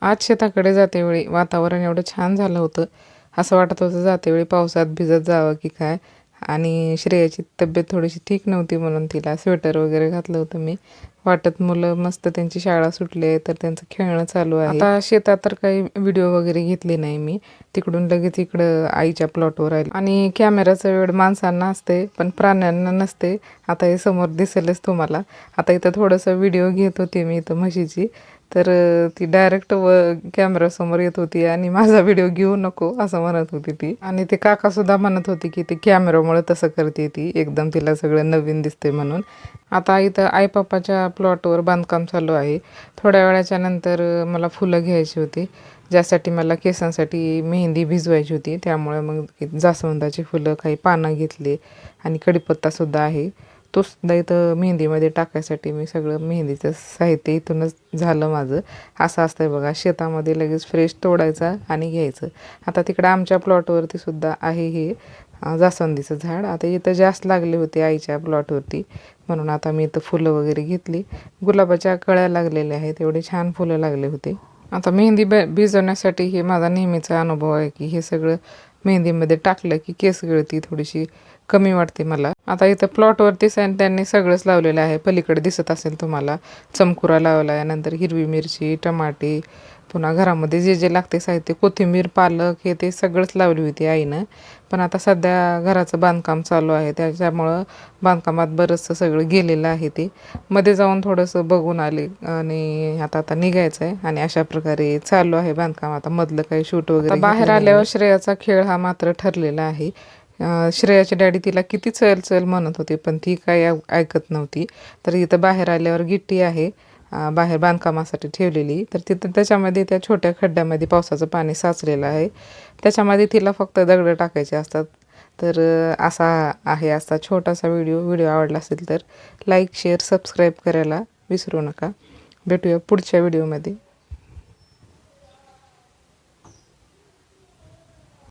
आज शेताकडे जातेवेळी वातावरण एवढं छान झालं होतं, असं वाटत होतं जातेवेळी पावसात भिजत जावं की काय. आणि श्रेयाची तब्येत थोडीशी ठीक नव्हती म्हणून तिला स्वेटर वगैरे घातलं होतं मी. वाटत मुलं मस्त त्यांची शाळा सुटली आहे तर त्यांचं खेळणं चालू आहे. आता शेतात तर काही व्हिडिओ वगैरे घेतले नाही मी. तिकडून लगेच इकडं आईच्या प्लॉटवर आले आणि कॅमेराचा वेळ माणसांना असते पण प्राण्यांना नसते. आता हे समोर दिसेलच तुम्हाला. आता इथं थोडंसं व्हिडिओ घेत होते मी इथं म्हशीची, तर ती डायरेक्ट कॅमेरासमोर येत होती आणि माझा व्हिडिओ घेऊ नको असं म्हणत होती ती. आणि ते काकासुद्धा म्हणत होती की ते कॅमेरामुळे तसं करते ती, एकदम तिला सगळं नवीन दिसते म्हणून. आता इथं आई पप्पाच्या प्लॉटवर बांधकाम चालू आहे. थोड्या वेळाच्या नंतर मला फुलं घ्यायची होती, ज्यासाठी मला केसांसाठी मेहंदी भिजवायची होती. त्यामुळे मग जास्वंदाची फुलं, काही पानं घेतली आणि कढीपत्तासुद्धा आहे. तो सुद्धा इथं मेहंदीमध्ये टाकायसाठी मी सगळं मेहंदीचं साहित्य इथूनच झालं माझं. असं असतंय बघा, शेतामध्ये लगेच फ्रेश तोडायचा आणि घ्यायचं. आता तिकडं आमच्या प्लॉटवरती सुद्धा आहे हे जास्वंदीचं झाड. आता इथं जास्त लागले होते आईच्या प्लॉटवरती म्हणून आता मी इथं फुलं वगैरे घेतली. गुलाबाच्या कळ्या लागलेल्या आहेत, एवढे छान फुलं लागले होते. आता मेहंदी भिजवण्यासाठी हे माझा नेहमीचा अनुभव आहे की हे सगळं मेहंदीमध्ये टाकलं की केस गळती थोडीशी कमी वाटते मला. आता इथं प्लॉटवरती त्यांनी सगळंच लावलेलं आहे. पलीकडे दिसत असेल तुम्हाला, चमकुरा लावला आहे, नंतर हिरवी मिरची, टमाटे, पुन्हा घरामध्ये जे जे लागते साहित्य, कोथिंबीर, पालक, हे ते सगळंच लावली होती आईनं. पण आता सध्या घराचं बांधकाम चालू आहे त्याच्यामुळं बांधकामात बरंचसं सगळं गेलेलं आहे. ते मध्ये जाऊन थोडंसं बघून आले आणि आता निघायचं आहे. आणि अशा प्रकारे चालू आहे बांधकाम. आता मधलं काही शूट वगैरे बाहेर आल्यावर श्रेयाचा खेळ हा मात्र ठरलेला आहे. श्रेयाची डॅडी तिला किती चल चल म्हणत होते पण ती काही ऐकत नव्हती. तर इथं बाहेर आल्यावर गिट्टी आहे बाहेर बांधकामासाठी ठेवलेली, तर तिथं त्याच्यामध्ये त्या छोट्या खड्ड्यामध्ये पावसाचं पाणी साचलेलं आहे. त्याच्यामध्ये तिला फक्त दगडं टाकायचे असतात. तर असा आहे असा छोटासा व्हिडिओ आवडला असेल तर लाईक, शेअर, सबस्क्राईब करायला विसरू नका. भेटूया पुढच्या व्हिडिओमध्ये.